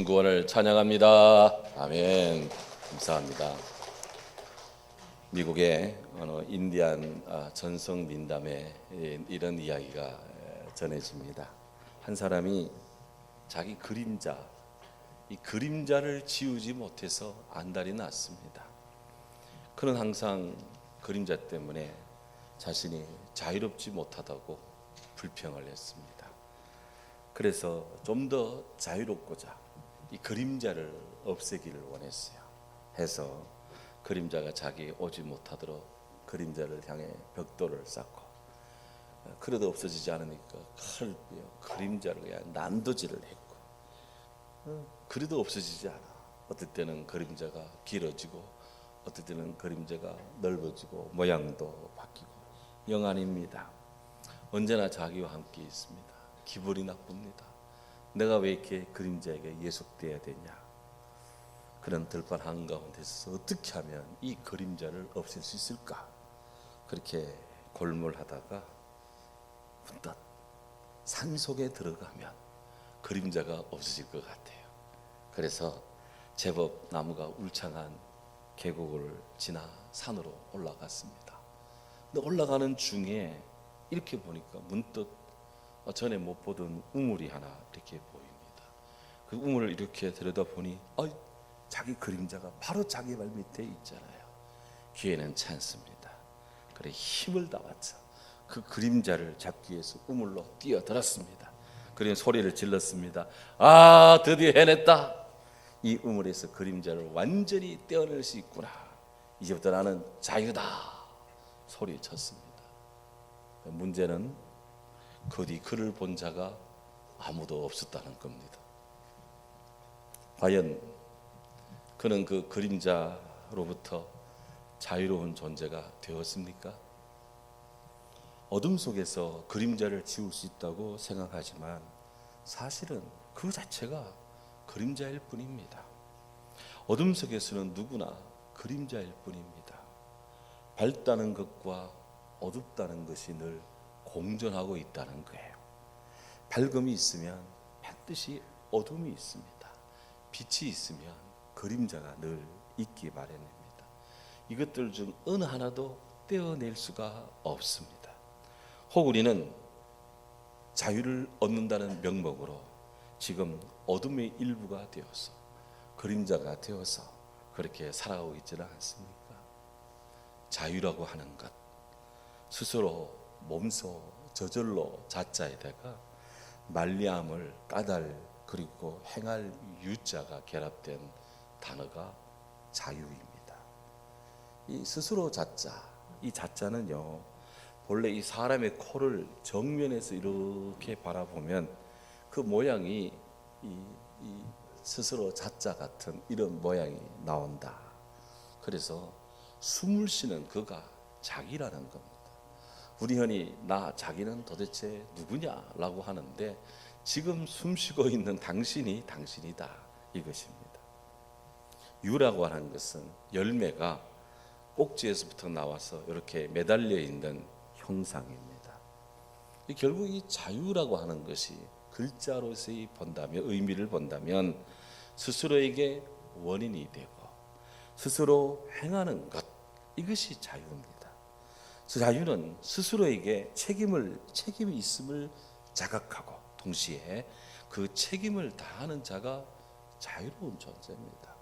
구원을 찬양합니다. 아멘. 감사합니다. 미국의 인디안 전성 민담에 이런 이야기가 전해집니다. 한 사람이 자기 이 그림자를 지우지 못해서 안달이 났습니다. 그는 항상 그림자 때문에 자신이 자유롭지 못하다고 불평을 했습니다. 그래서 좀 더 자유롭고자 이 그림자를 없애기를 원했어요. 해서 그림자가 자기 오지 못하도록 그림자를 향해 벽돌을 쌓고, 그래도 없어지지 않으니까 그림자를 그냥 난도질을 했고, 그래도 없어지지 않아. 어떨 때는 그림자가 길어지고 어떨 때는 그림자가 넓어지고 모양도 바뀌고 영안입니다. 언제나 자기와 함께 있습니다. 기분이 나쁩니다. 내가 왜 이렇게 그림자에게 예속되어야 되냐. 그런 들판 한가운데서 어떻게 하면 이 그림자를 없앨 수 있을까. 그렇게 골몰하다가 문득 산속에 들어가면 그림자가 없어질 것 같아요. 그래서 제법 나무가 울창한 계곡을 지나 산으로 올라갔습니다. 근데 올라가는 중에 이렇게 보니까 문득 전에 못 보던 우물이 하나 이렇게 보입니다. 그 우물을 이렇게 들여다보니 자기 그림자가 바로 자기 발 밑에 있잖아요. 기회는 찬스입니다. 그래 힘을 다하자 그 그림자를 잡기 위해서 우물로 뛰어들었습니다. 그리고 소리를 질렀습니다. 드디어 해냈다. 이 우물에서 그림자를 완전히 떼어낼 수 있구나. 이제부터 나는 자유다. 소리쳤습니다. 문제는 그 뒤 그를 본 자가 아무도 없었다는 겁니다. 과연 그는 그 그림자로부터 자유로운 존재가 되었습니까? 어둠 속에서 그림자를 지울 수 있다고 생각하지만 사실은 그 자체가 그림자일 뿐입니다. 어둠 속에서는 누구나 그림자일 뿐입니다. 밝다는 것과 어둡다는 것이 늘 공존하고 있다는 거예요. 밝음이 있으면 반드시 어둠이 있습니다. 빛이 있으면 그림자가 늘 있기 마련입니다. 이것들 중 어느 하나도 떼어낼 수가 없습니다. 혹 우리는 자유를 얻는다는 명목으로 지금 어둠의 일부가 되어서 그림자가 되어서 그렇게 살아가고 있지는 않습니까? 자유라고 하는 것 스스로 몸소 저절로 자자에다가 말리암을 까닭 그리고 행할 유자가 결합된 단어가 자유입니다. 이 스스로 자자, 이 자자는요 본래 이 사람의 코를 정면에서 이렇게 바라보면 그 모양이 이 스스로 자자 같은 이런 모양이 나온다. 그래서 숨을 쉬는 그가 자기라는 겁니다. 우리 흔히 자기는 도대체 누구냐라고 하는데 지금 숨쉬고 있는 당신이 당신이다 이것입니다. 유라고 하는 것은 열매가 꼭지에서부터 나와서 이렇게 매달려 있는 형상입니다. 결국 이 자유라고 하는 것이 글자로서의 의미를 본다면 스스로에게 원인이 되고 스스로 행하는 것 이것이 자유입니다. 자유는 스스로에게 책임이 있음을 자각하고 동시에 그 책임을 다하는 자가 자유로운 존재입니다.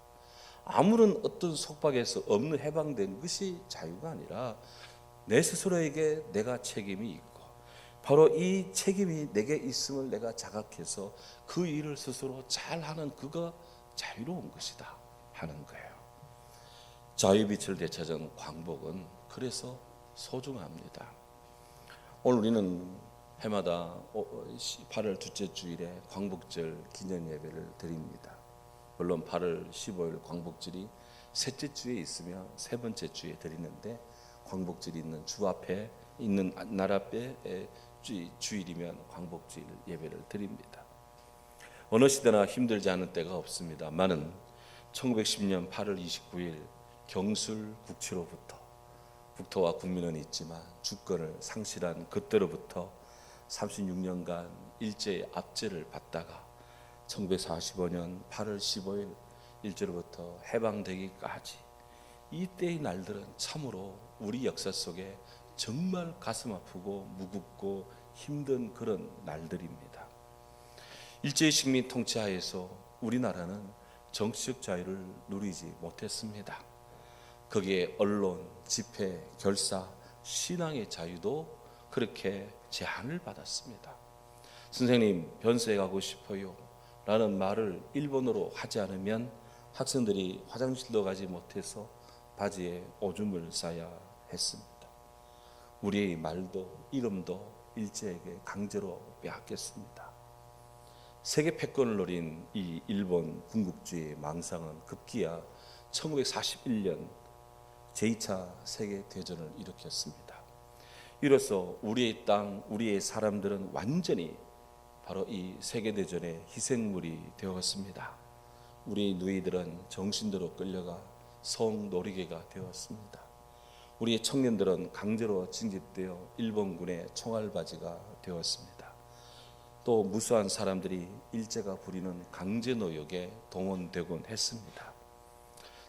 아무런 어떤 속박에서 없는 해방된 것이 자유가 아니라 내 스스로에게 내가 책임이 있고 바로 이 책임이 내게 있음을 내가 자각해서 그 일을 스스로 잘하는 그가 자유로운 것이다 하는 거예요. 자유의 빛을 되찾은 광복은 그래서 소중합니다. 오늘 우리는 해마다 8월 둘째 주일에 광복절 기념 예배를 드립니다. 물론 8월 15일 광복절이 셋째 주에 있으며 세 번째 주에 드리는데 광복절이 있는 주 앞에 있는 날 앞에 주일이면 광복주일 예배를 드립니다. 어느 시대나 힘들지 않은 때가 없습니다만은 1910년 8월 29일 경술 국치로부터 국토와 국민은 있지만 주권을 상실한 그때로부터 36년간 일제의 압제를 받다가 1945년 8월 15일 일제로부터 해방되기까지 이때의 날들은 참으로 우리 역사 속에 정말 가슴 아프고 무겁고 힘든 그런 날들입니다. 일제의 식민 통치하에서 우리나라는 정치적 자유를 누리지 못했습니다. 거기에 언론, 집회, 결사, 신앙의 자유도 그렇게 제한을 받았습니다. 선생님, 변소에 가고 싶어요 라는 말을 일본어로 하지 않으면 학생들이 화장실도 가지 못해서 바지에 오줌을 싸야 했습니다. 우리의 말도 이름도 일제에게 강제로 빼앗겼습니다. 세계 패권을 노린 이 일본 군국주의의 망상은 급기야 1941년 제2차 세계대전을 일으켰습니다. 이로써 우리의 땅, 우리의 사람들은 완전히 바로 이 세계대전의 희생물이 되었습니다. 우리 누이들은 정신대로 끌려가 성노리개가 되었습니다. 우리의 청년들은 강제로 징집되어 일본군의 총알바지가 되었습니다. 또 무수한 사람들이 일제가 부리는 강제노역에 동원되곤 했습니다.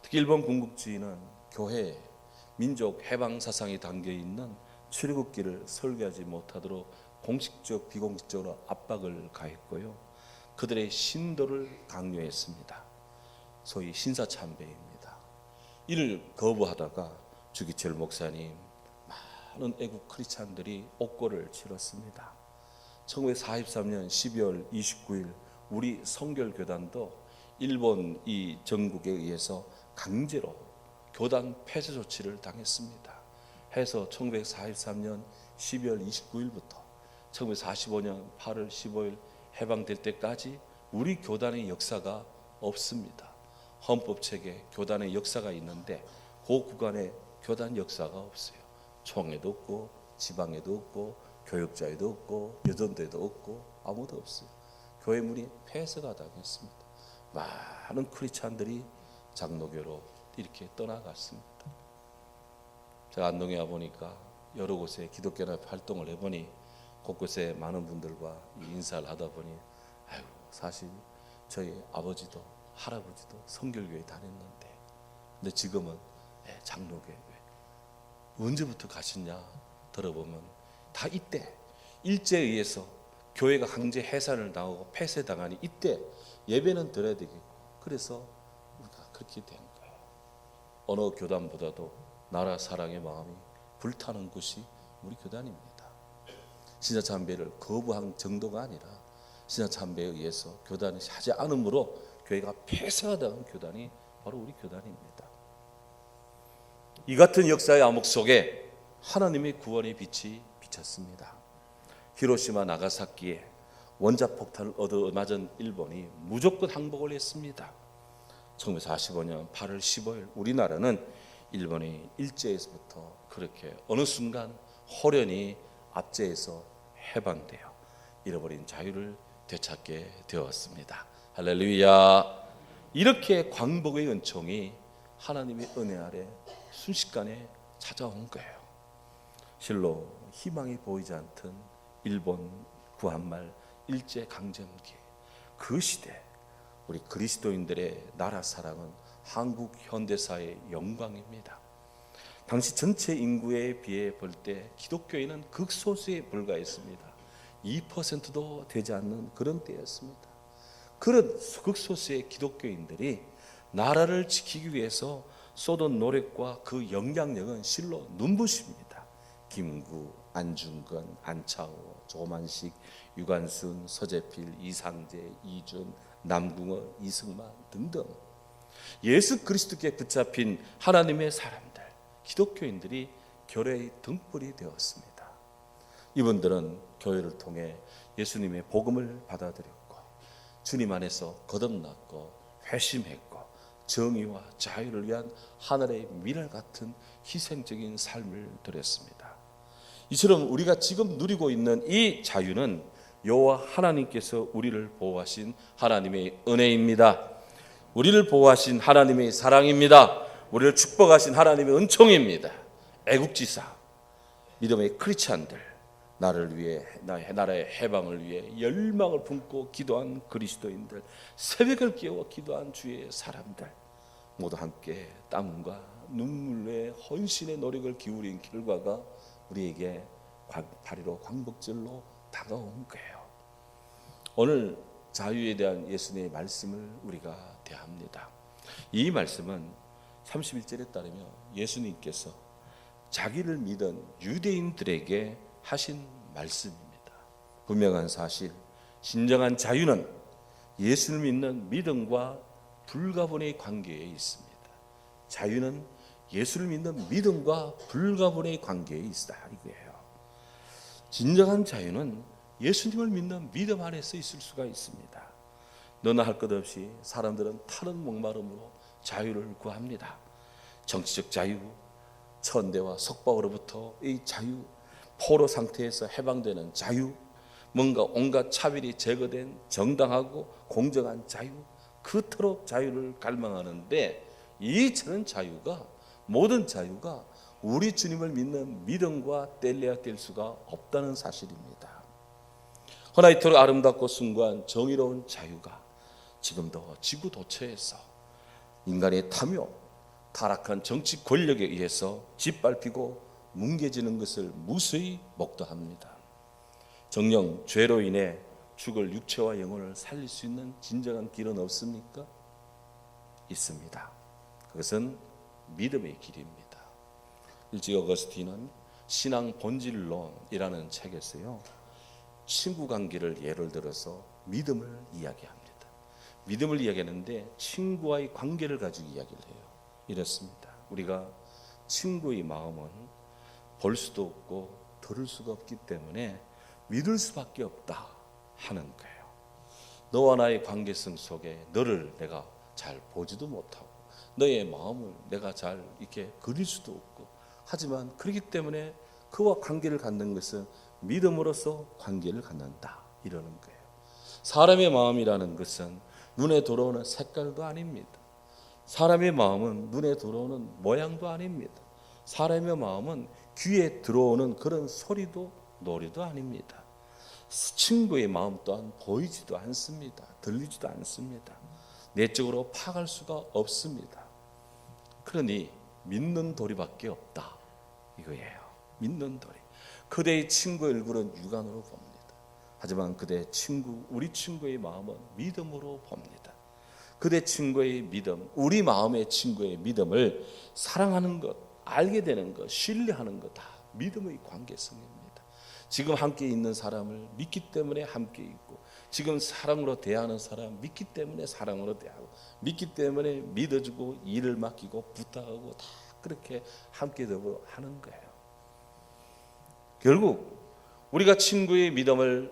특히 일본 군국주의는 교회, 민족 해방 사상이 담겨있는 출애굽기를 설교하지 못하도록 공식적 비공식적으로 압박을 가했고요. 그들의 신도를 강요했습니다. 소위 신사참배입니다. 이를 거부하다가 주기철 목사님, 많은 애국 크리스찬들이 옥고를 치렀습니다. 1943년 12월 29일 우리 성결교단도 일본 이 정국에 의해서 강제로 교단 폐쇄 조치를 당했습니다. 해서 1943년 12월 29일부터 1945년 8월 15일 해방될 때까지 우리 교단의 역사가 없습니다. 헌법책에 교단의 역사가 있는데 그 구간에 교단 역사가 없어요. 총회도 없고 지방에도 없고 교육자에도 없고 여전대도 없고 아무도 없어요. 교회 문이 폐쇄가 당했습니다. 많은 크리스찬들이 장로교로 이렇게 떠나갔습니다. 제가 안동에 와보니까 여러 곳에 기독교연합 활동을 해보니 곳곳에 많은 분들과 인사를 하다 보니 아이고, 사실 저희 아버지도 할아버지도 성결교회 다녔는데 근데 지금은 장로교회 언제부터 가셨냐 들어보면 다 이때 일제에 의해서 교회가 강제 해산을 당하고 폐쇄당하니 이때 예배는 드려야 되겠고 그래서 우리가 그렇게 된 거예요. 어느 교단보다도 나라 사랑의 마음이 불타는 곳이 우리 교단입니다. 신사참배를 거부한 정도가 아니라 신사참배에 의해서 교단이 하지 않으므로 교회가 폐쇄가 된 교단이 바로 우리 교단입니다. 이 같은 역사의 암흑 속에 하나님의 구원의 빛이 비쳤습니다. 히로시마 나가사키에 원자폭탄을 얻어맞은 일본이 무조건 항복을 했습니다. 1945년 8월 15일 우리나라는 일본의 일제에서부터 그렇게 어느 순간 호련히 압제해서 해방되어 잃어버린 자유를 되찾게 되었습니다. 할렐루야. 이렇게 광복의 은총이 하나님의 은혜 아래 순식간에 찾아온 거예요. 실로 희망이 보이지 않던 일본 구한말 일제 강점기 그 시대 우리 그리스도인들의 나라 사랑은 한국 현대사의 영광입니다. 당시 전체 인구에 비해 볼 때 기독교인은 극소수에 불과했습니다. 2%도 되지 않는 그런 때였습니다. 그런 극소수의 기독교인들이 나라를 지키기 위해서 쏟은 노력과 그 영향력은 실로 눈부십니다. 김구, 안중근, 안창호, 조만식, 유관순, 서재필, 이상재, 이준, 남궁어, 이승만 등등 예수 그리스도께 붙잡힌 하나님의 사람들, 기독교인들이 교회의 등불이 되었습니다. 이분들은 교회를 통해 예수님의 복음을 받아들였고 주님 안에서 거듭났고 회심했고 정의와 자유를 위한 하늘의 미랄 같은 희생적인 삶을 드렸습니다. 이처럼 우리가 지금 누리고 있는 이 자유는 여호와 하나님께서 우리를 보호하신 하나님의 은혜입니다. 우리를 보호하신 하나님의 사랑입니다. 우리를 축복하신 하나님의 은총입니다. 애국지사, 믿음의 크리스찬들, 나를 위해, 나라의 해방을 위해 열망을 품고 기도한 그리스도인들, 새벽을 깨워 기도한 주의 사람들, 모두 함께 땀과 눈물의 헌신의 노력을 기울인 결과가 우리에게 바로 광복절로 다가온 거예요. 오늘 자유에 대한 예수님의 말씀을 우리가 대합니다. 이 말씀은 31절에 따르면 예수님께서 자기를 믿은 유대인들에게 하신 말씀입니다. 분명한 사실, 진정한 자유는 예수를 믿는 믿음과 불가분의 관계에 있습니다. 자유는 예수를 믿는 믿음과 불가분의 관계에 있다 이거예요. 진정한 자유는 예수님을 믿는 믿음 안에서 있을 수가 있습니다. 너나 할 것 없이 사람들은 타는 목마름으로 자유를 구합니다. 정치적 자유, 천대와 속박으로부터 이 자유, 포로 상태에서 해방되는 자유, 뭔가 온갖 차별이 제거된 정당하고 공정한 자유, 그토록 자유를 갈망하는데 이처럼 자유가, 모든 자유가 우리 주님을 믿는 믿음과 뗄래야 뗄 수가 없다는 사실입니다. 허나 이토록 아름답고 숭고한 정의로운 자유가 지금도 지구 도처에서 인간의 탐욕, 타락한 정치 권력에 의해서 짓밟히고 뭉개지는 것을 무수히 목도합니다. 정녕 죄로 인해 죽을 육체와 영혼을 살릴 수 있는 진정한 길은 없습니까? 있습니다. 그것은 믿음의 길입니다. 일찍 어거스틴은 신앙 본질론이라는 책에서요, 친구 관계를 예를 들어서 믿음을 이야기합니다. 믿음을 이야기하는데 친구와의 관계를 가지고 이야기를 해요. 이렇습니다. 우리가 친구의 마음은 볼 수도 없고 들을 수가 없기 때문에 믿을 수밖에 없다 하는 거예요. 너와 나의 관계성 속에 너를 내가 잘 보지도 못하고 너의 마음을 내가 잘 이렇게 그릴 수도 없고, 하지만 그렇기 때문에 그와 관계를 갖는 것은 믿음으로써 관계를 갖는다 이러는 거예요. 사람의 마음이라는 것은 눈에 들어오는 색깔도 아닙니다. 사람의 마음은 눈에 들어오는 모양도 아닙니다. 사람의 마음은 귀에 들어오는 그런 소리도 노래도 아닙니다. 친구의 마음 또한 보이지도 않습니다. 들리지도 않습니다. 내적으로 파악할 수가 없습니다. 그러니 믿는 도리밖에 없다 이거예요. 믿는 도리. 그대의 친구의 얼굴은 육안으로 봅니다. 하지만 그대 친구, 우리 친구의 마음은 믿음으로 봅니다. 그대 친구의 믿음, 우리 마음의 친구의 믿음을 사랑하는 것, 알게 되는 것, 신뢰하는 것, 다 믿음의 관계성입니다. 지금 함께 있는 사람을 믿기 때문에 함께 있고, 지금 사랑으로 대하는 사람 믿기 때문에 사랑으로 대하고, 믿기 때문에 믿어주고 일을 맡기고 부탁하고 다 그렇게 함께 더불어 하는 거예요. 결국 우리가 친구의 믿음을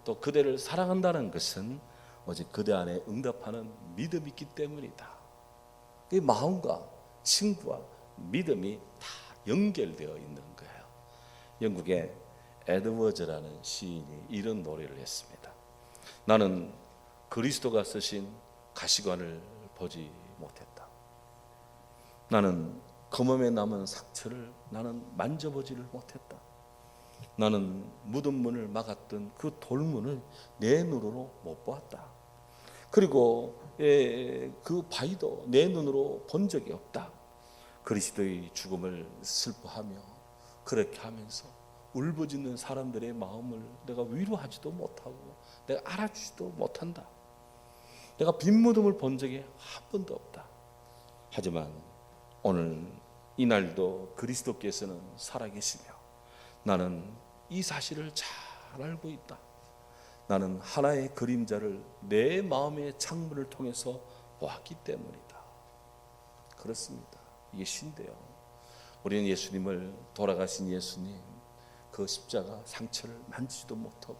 또 그대를 사랑한다는 것은 오직 그대 안에 응답하는 믿음이 있기 때문이다. 이 마음과 친구와 믿음이 다 연결되어 있는 거예요. 영국의 에드워즈라는 시인이 이런 노래를 했습니다. 나는 그리스도가 쓰신 가시관을 보지 못했다. 나는 그 몸에 남은 상처를 나는 만져보지를 못했다. 나는 무덤 문을 막았던 그 돌문을 내 눈으로 못 보았다. 그리고 그 바위도 내 눈으로 본 적이 없다. 그리스도의 죽음을 슬퍼하며 그렇게 하면서 울부짖는 사람들의 마음을 내가 위로하지도 못하고 내가 알아주지도 못한다. 내가 빈 무덤을 본 적이 한 번도 없다. 하지만 오늘 이날도 그리스도께서는 살아계시며 나는 이 사실을 잘 알고 있다. 나는 하나의 그림자를 내 마음의 창문을 통해서 보았기 때문이다. 그렇습니다. 이게 신데요. 우리는 예수님을, 돌아가신 예수님 그 십자가 상처를 만지지도 못하고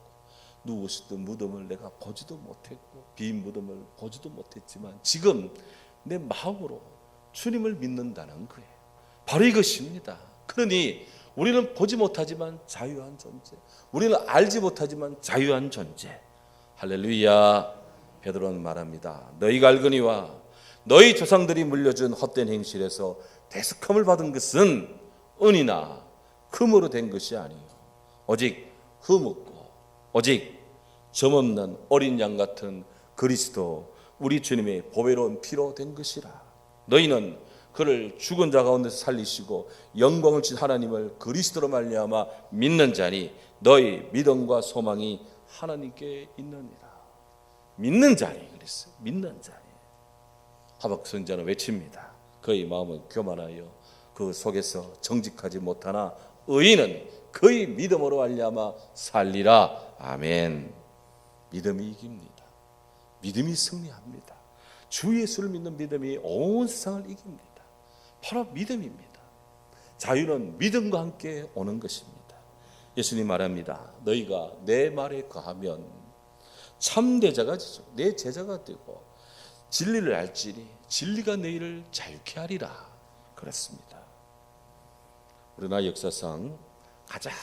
누우시던 무덤을 내가 보지도 못했고 빈 무덤을 보지도 못했지만 지금 내 마음으로 주님을 믿는다는 거예요. 바로 이것입니다. 그러니 우리는 보지 못하지만 자유한 존재, 우리는 알지 못하지만 자유한 존재. 할렐루야. 베드로는 말합니다. 너희가 알거니와 너희 조상들이 물려준 헛된 행실에서 대속함을 받은 것은 은이나 흠으로 된 것이 아니요 오직 흠없고 오직 점없는 어린 양 같은 그리스도 우리 주님의 보배로운 피로 된 것이라. 너희는 그를 죽은 자 가운데서 살리시고 영광을 주신 하나님을 그리스도로 말미암아 믿는 자니 너희 믿음과 소망이 하나님께 있느니라. 믿는 자니 그랬어요. 믿는 자니. 하박국 선지자는 외칩니다. 그의 마음은 교만하여 그 속에서 정직하지 못하나 의인은 그의 믿음으로 말미암아 살리라. 아멘. 믿음이 이깁니다. 믿음이 승리합니다. 주 예수를 믿는 믿음이 온 세상을 이깁니다. 바로 믿음입니다. 자유는 믿음과 함께 오는 것입니다. 예수님 말합니다. 너희가 내 말에 거하면 참내 제자가 되고 진리를 알지니 진리가 너희를 자유케 하리라. 그렇습니다. 우리나라 역사상 가장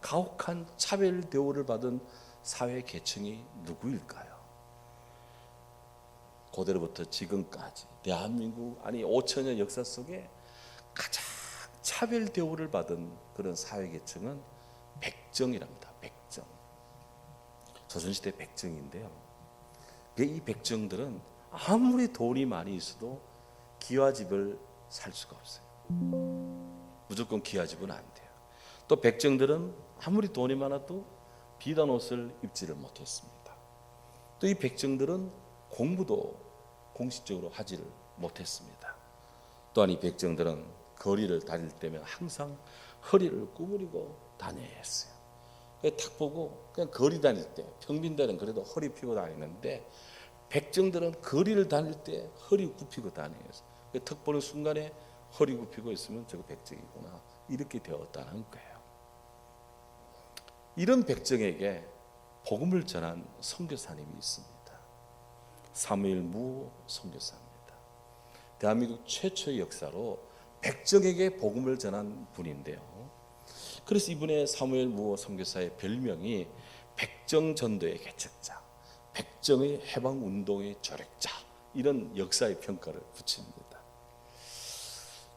가혹한 차별 대우를 받은 사회 계층이 누구일까요? 고대로부터 지금까지 대한민국 5천년 역사 속에 가장 차별 대우를 받은 그런 사회 계층은 백정이랍니다. 백정. 조선시대 백정인데요. 이 백정들은 아무리 돈이 많이 있어도 기와집을 살 수가 없어요. 무조건 기와집은 안 돼요. 또 백정들은 아무리 돈이 많아도 비단 옷을 입지를 못했습니다. 또 이 백정들은 공부도 공식적으로 하지를 못했습니다. 또한 이 백정들은 거리를 다닐 때면 항상 허리를 구부리고 다녀야 했어요. 딱 보고 그냥 거리 다닐 때 평민들은 그래도 허리 펴고 다니는데 백정들은 거리를 다닐 때 허리 굽히고 다녀야 했어요. 턱 보는 순간에 허리 굽히고 있으면 저거 백정이구나 이렇게 되었다는 거예요. 이런 백정에게 복음을 전한 선교사님이 있습니다. 사무엘 무 선교사입니다. 대한민국 최초의 역사로 백정에게 복음을 전한 분인데요. 그래서 이분의 사무엘 무 선교사의 별명이 백정전도의 개척자, 백정의 해방운동의 조력자 이런 역사의 평가를 붙입니다.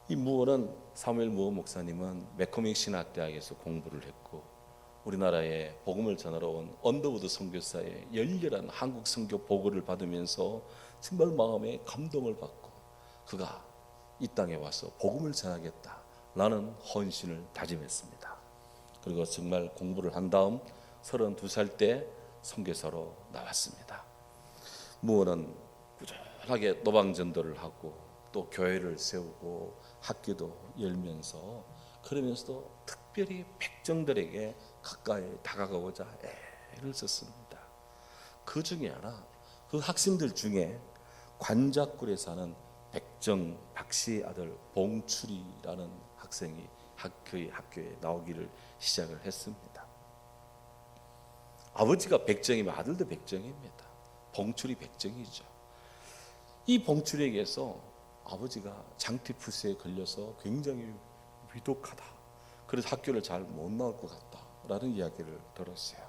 이 무어는 사무엘 무 목사님은 맥코믹 신학대학에서 공부를 했고 우리나라에 복음을 전하러 온 언더우드 선교사의 열렬한 한국 선교 보고를 받으면서 정말 마음에 감동을 받고 그가 이 땅에 와서 복음을 전하겠다라는 헌신을 다짐했습니다. 그리고 정말 공부를 한 다음 32살 때 선교사로 나왔습니다. 무어는 꾸준하게 노방전도를 하고 또 교회를 세우고 학교도 열면서 그러면서도 특별히 백정들에게 가까이 다가가고자 애를 썼습니다. 그 중에 하나 그 학생들 중에 관작굴에 사는 백정 박씨의 아들 봉출이라는 학생이 학교에 나오기를 시작을 했습니다. 아버지가 백정이면 아들도 백정입니다. 봉출이 백정이죠. 이 봉출에게서 아버지가 장티푸스에 걸려서 굉장히 위독하다. 그래서 학교를 잘 못 나올 것 같다라는 이야기를 들었어요.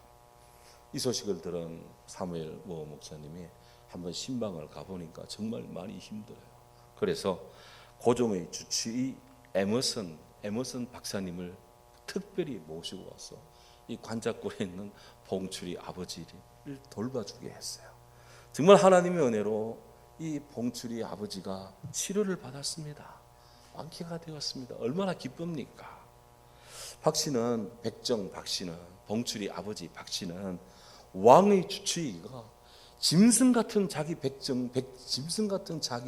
이 소식을 들은 사무엘 무 목사님이 한번 신방을 가보니까 정말 많이 힘들어요. 그래서 고종의 주치의 에머슨 박사님을 특별히 모시고 와서 이 관작골에 있는 봉출이 아버지를 돌봐주게 했어요. 정말 하나님의 은혜로 이 봉출이 아버지가 치료를 받았습니다. 완쾌가 되었습니다. 얼마나 기쁩니까? 박씨는 봉출이 아버지 박씨는 왕의 주치의가 짐승 같은 자기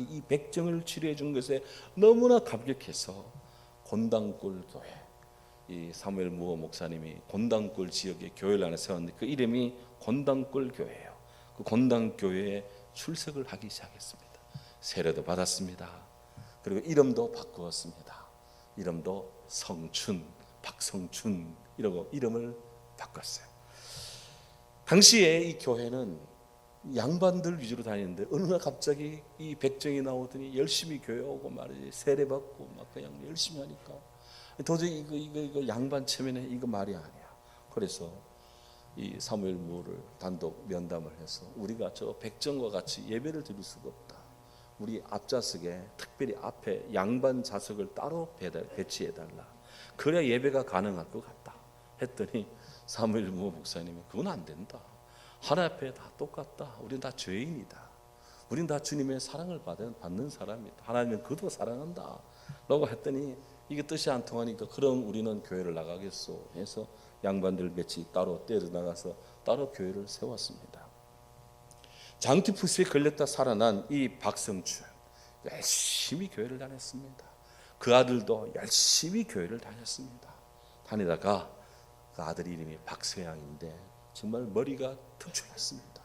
이 백정을 치료해 준 것에 너무나 감격해서 곤당골 교회, 이 사무엘 무어 목사님이 곤당골 지역에 교회를 하나 세웠는데 그 이름이 곤당골 교회예요. 그 곤당 교회에 출석을 하기 시작했습니다. 세례도 받았습니다. 그리고 이름도 바꾸었습니다. 이름도 성춘, 박성춘 이러고 이름을 바꿨어요. 당시에 이 교회는 양반들 위주로 다니는데 어느 날 갑자기 이 백정이 나오더니 열심히 교회 오고 말이지 세례 받고 막 그냥 열심히 하니까 도저히 이거 양반 체면에 이거 말이 아니야. 그래서 이 사무엘 무를 단독 면담을 해서 우리가 저 백정과 같이 예배를 드릴 수가 없다. 우리 앞좌석에 특별히 앞에 양반 좌석을 따로 배치해 달라. 그래야 예배가 가능할 것 같다 했더니 사무엘 무 목사님이 그건 안 된다. 하나님 앞에 다 똑같다. 우리는 다 죄인이다. 우리는 다 주님의 사랑을 받는 사람이다. 하나님은 그도 사랑한다 라고 했더니 이게 뜻이 안 통하니까 그럼 우리는 교회를 나가겠소 해서 양반들 몇이 따로 떼어 나가서 따로 교회를 세웠습니다. 장티푸스에 걸렸다 살아난 이 박성춘 열심히 교회를 다녔습니다. 그 아들도 열심히 교회를 다녔습니다. 다니다가 그 아들 이름이 박세양인데 정말 머리가 튼튼했습니다.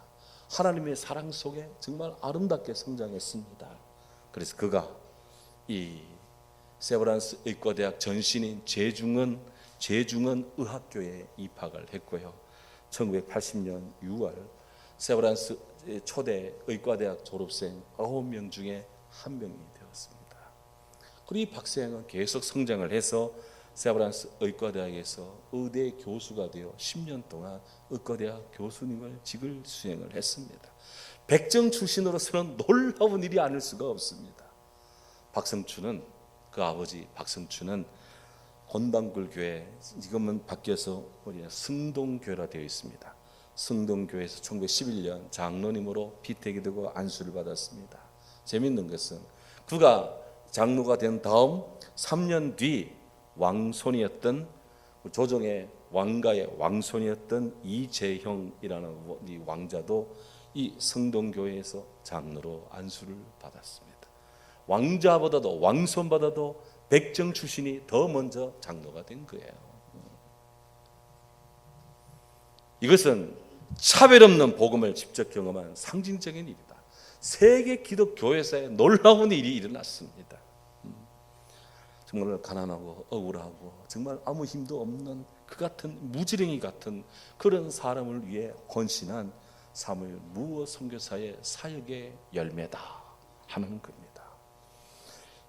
하나님의 사랑 속에 정말 아름답게 성장했습니다. 그래서 그가 이 세브란스 의과대학 전신인 제중은 의학교에 입학을 했고요. 1980년 6월 세브란스 초대 의과대학 졸업생 9명 중에 한 명이 되었습니다. 그리고 이 박세양은 계속 성장을 해서 세브란스 의과대학에서 의대 교수가 되어 10년 동안 의과대학 교수님을 직을 수행을 했습니다. 백정 출신으로서는 놀라운 일이 아닐 수가 없습니다. 박성춘은 그 아버지 박성춘은 건방굴교회, 지금은 바뀌어서 승동교회라 되어 있습니다. 승동교회에서 1911년 장로님으로 피택이 되고 안수를 받았습니다. 재미있는 것은 그가 장로가 된 다음 3년 뒤 왕손이었던 조정의 왕가의 왕손이었던 이재형이라는 이 왕자도 이 성동교회에서 장로로 안수를 받았습니다. 왕자보다도 왕손보다도 백정 출신이 더 먼저 장로가 된 거예요. 이것은 차별 없는 복음을 직접 경험한 상징적인 일이다. 세계 기독교회사에 놀라운 일이 일어났습니다. 정말 가난하고 억울하고 정말 아무 힘도 없는 그 같은 무지랭이 같은 그런 사람을 위해 헌신한 사무엘 무어 선교사의 사역의 열매다 하는 겁니다.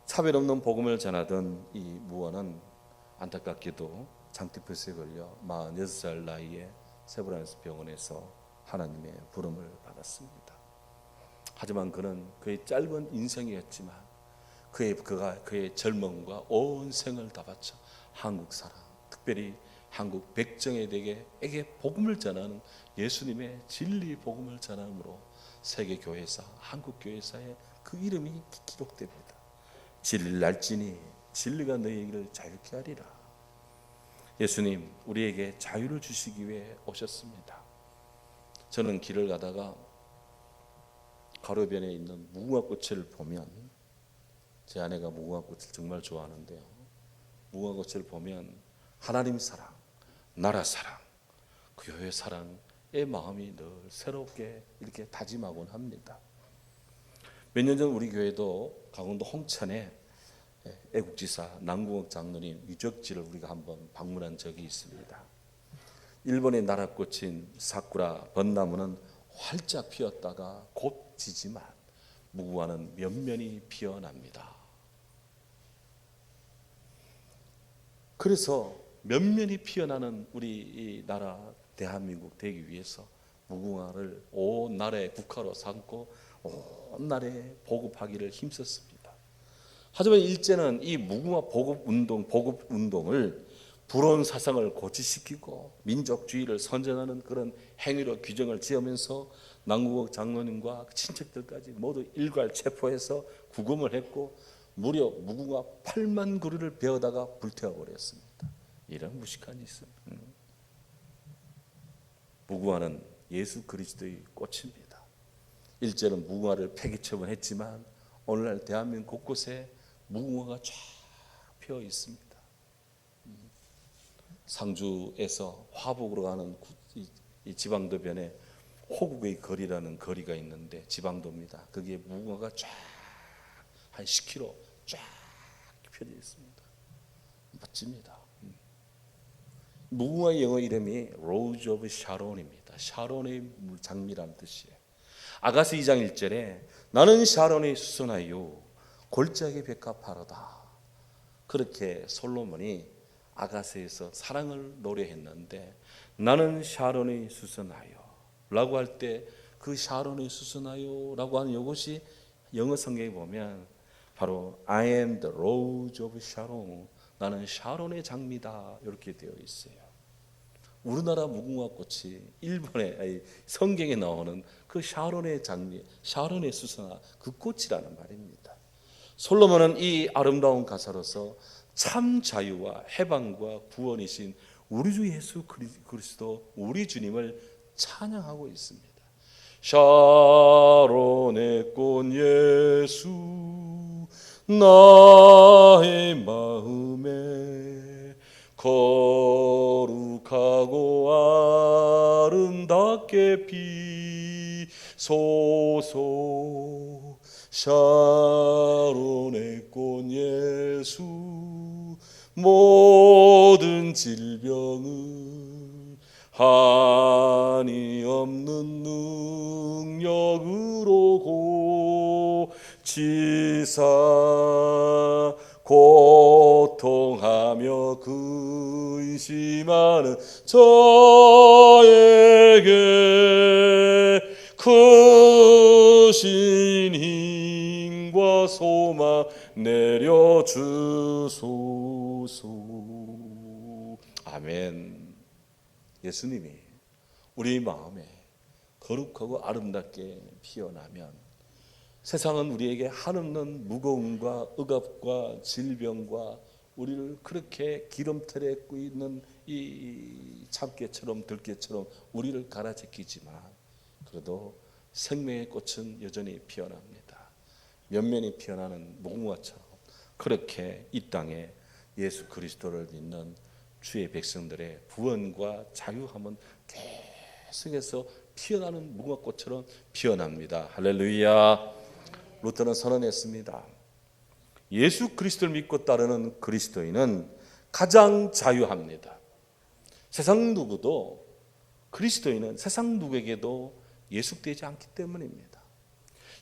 차별 없는 복음을 전하던 이 무어는 안타깝게도 장티푸스에 걸려 46살 나이에 세브란스 병원에서 하나님의 부름을 받았습니다. 하지만 그는 그의 짧은 인생이었지만 그의 젊음과 온 생을 다 바쳐 한국 사람, 특별히 한국 백정에게 복음을 전하는 예수님의 진리 복음을 전함으로 세계 교회사, 한국 교회사에 그 이름이 기록됩니다. 진리를 알지니 진리가 너희를 자유케 하리라. 예수님 우리에게 자유를 주시기 위해 오셨습니다. 저는 길을 가다가 가로변에 있는 무궁화꽃을 보면, 제 아내가 무궁화꽃을 정말 좋아하는데요, 무궁화꽃을 보면 하나님 사랑, 나라 사랑, 그 교회 사랑의 마음이 늘 새롭게 이렇게 다짐하곤 합니다. 몇 년 전 우리 교회도 강원도 홍천에 애국지사 남궁옥 장로님 유적지를 우리가 한번 방문한 적이 있습니다. 일본의 나라꽃인 사쿠라 벚나무는 활짝 피었다가 곧 지지만 무궁화는 면면이 피어납니다. 그래서 면면이 피어나는 우리 이 나라 대한민국 되기 위해서 무궁화를 온 나라의 국화로 삼고 온 나라에 보급하기를 힘썼습니다. 하지만 일제는 이 무궁화 보급 운동을 불온 사상을 고취시키고 민족주의를 선전하는 그런 행위로 규정을 지으면서 남궁옥 장로님과 친척들까지 모두 일괄 체포해서 구금을 했고 무려 무궁화 8만 그루를 베어다가 불태워버렸습니다. 이런 무식한 짓은. 무궁화는 예수 그리스도의 꽃입니다. 일제는 무궁화를 폐기 처분했지만 오늘날 대한민국 곳곳에 무궁화가 쫙 피어 있습니다. 상주에서 화북으로 가는 이 지방도변에 호국의 거리라는 거리가 있는데 지방도입니다. 거기에 무궁화가 쫙 한 10km 쫙 펴져 있습니다. 멋집니다. 무궁화의 영어 이름이 로즈 오브 샤론입니다. 샤론의 장미라는 뜻이에요. 아가스 2장 1절에 나는 샤론의 수선하여 골짜기 백합화로다. 그렇게 솔로몬이 아가스에서 사랑을 노래했는데 나는 샤론의 수선하여 라고 할 때 그 샤론의 수선하여 라고 하는 이것이 영어 성경에 보면 바로 I am the rose of Sharon, 나는 샤론의 장미다 이렇게 되어 있어요. 우리나라 무궁화 꽃이 일본의 성경에 나오는 그 샤론의 장미, 샤론의 수선화 그 꽃이라는 말입니다. 솔로몬은 이 아름다운 가사로서 참 자유와 해방과 구원이신 우리 주 예수 그리스도 우리 주님을 찬양하고 있습니다. 샤론의 꽃 예수 나의 마음에 거룩하고 아름답게 피소서. 샤론의 꽃 예수 모든 질병을 한이 없는 능력으로 고치사 고통하며 근심하는 저에게 크신 힘과 소망 내려주소서. 아멘. 예수님이 우리 마음에 거룩하고 아름답게 피어나면 세상은 우리에게 한없는 무거움과 억압과 질병과 우리를 그렇게 기름틀에 끓이는 이 참깨처럼 들깨처럼 우리를 갈아제끼지만 그래도 생명의 꽃은 여전히 피어납니다. 면면이 피어나는 무궁화처럼 그렇게 이 땅에 예수 그리스도를 믿는 주의 백성들의 구원과 자유함은 계속해서 피어나는 무궁화꽃처럼 피어납니다. 할렐루야. 루터는 선언했습니다. 예수 그리스도를 믿고 따르는 그리스도인은 가장 자유합니다. 세상 누구도 그리스도인은 세상 누구에게도 예속되지 않기 때문입니다.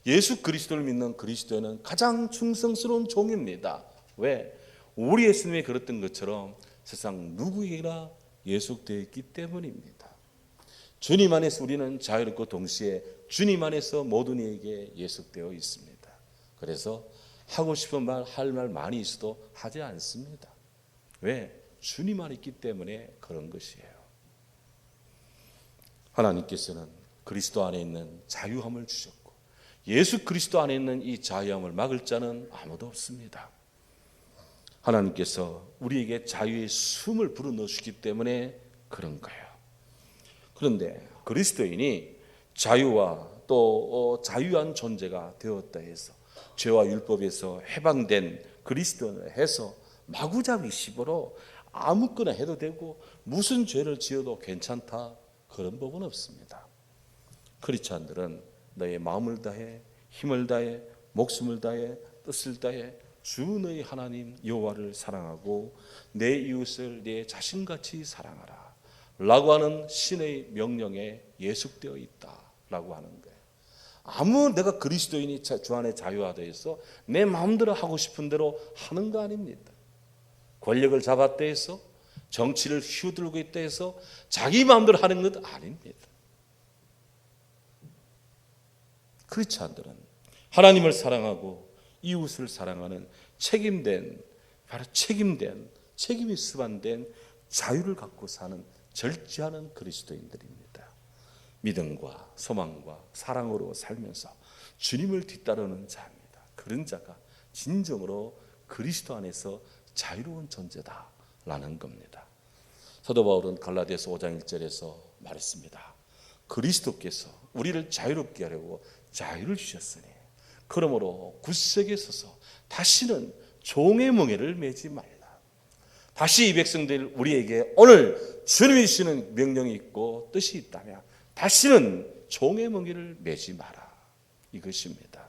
예수 그리스도를 믿는 그리스도인은 가장 충성스러운 종입니다. 왜? 우리 예수님이 그랬던 것처럼 세상 누구에게나 예속되어 있기 때문입니다. 주님 안에서 우리는 자유롭고 동시에 주님 안에서 모든 이에게 예속되어 있습니다. 그래서 하고 싶은 말, 할 말 많이 있어도 하지 않습니다. 왜? 주님 안에 있기 때문에 그런 것이에요. 하나님께서는 그리스도 안에 있는 자유함을 주셨고 예수 그리스도 안에 있는 이 자유함을 막을 자는 아무도 없습니다. 하나님께서 우리에게 자유의 숨을 불어넣으시기 때문에 그런 거예요. 그런데 그리스도인이 자유와 또 자유한 존재가 되었다 해서 죄와 율법에서 해방된 그리스도인을 해서 마구잡이 씹으로 아무거나 해도 되고 무슨 죄를 지어도 괜찮다 그런 법은 없습니다. 크리스찬들은 너의 마음을 다해 힘을 다해 목숨을 다해 뜻을 다해 주 너의 하나님 여호와를 사랑하고 내 이웃을 내 자신같이 사랑하라 라고 하는 신의 명령에 예속되어 있다라고 하는 거예요. 아무 내가 그리스도인이 주 안에 자유하다 해서 내 마음대로 하고 싶은 대로 하는 거 아닙니다. 권력을 잡았다 해서 정치를 휘두르고 있다 해서 자기 마음대로 하는 것 아닙니다. 크리스찬들은 하나님을 사랑하고 이웃을 사랑하는 바로 책임이 수반된 자유를 갖고 사는 절제하는 그리스도인들입니다. 믿음과 소망과 사랑으로 살면서 주님을 뒤따르는 자입니다. 그런 자가 진정으로 그리스도 안에서 자유로운 존재다라는 겁니다. 사도 바울은 갈라디아서 5장 1절에서 말했습니다. 그리스도께서 우리를 자유롭게 하려고 자유를 주셨으니 그러므로 굳세게 서서 다시는 종의 멍에를 매지 말라. 다시 이 백성들 우리에게 오늘 주님이 주시는 명령이 있고 뜻이 있다면 다시는 종의 멍에를 매지 마라. 이것입니다.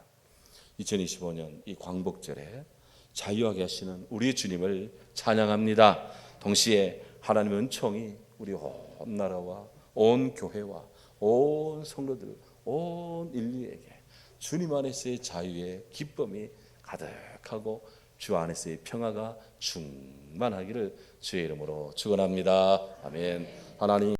2025년 이 광복절에 자유하게 하시는 우리 주님을 찬양합니다. 동시에 하나님의 은총이 우리 온 나라와 온 교회와 온 성도들, 온 인류에게 주님 안에서의 자유의 기쁨이 가득하고 주 안에서의 평화가 충만하기를 주의 이름으로 축원합니다. 아멘. 하나님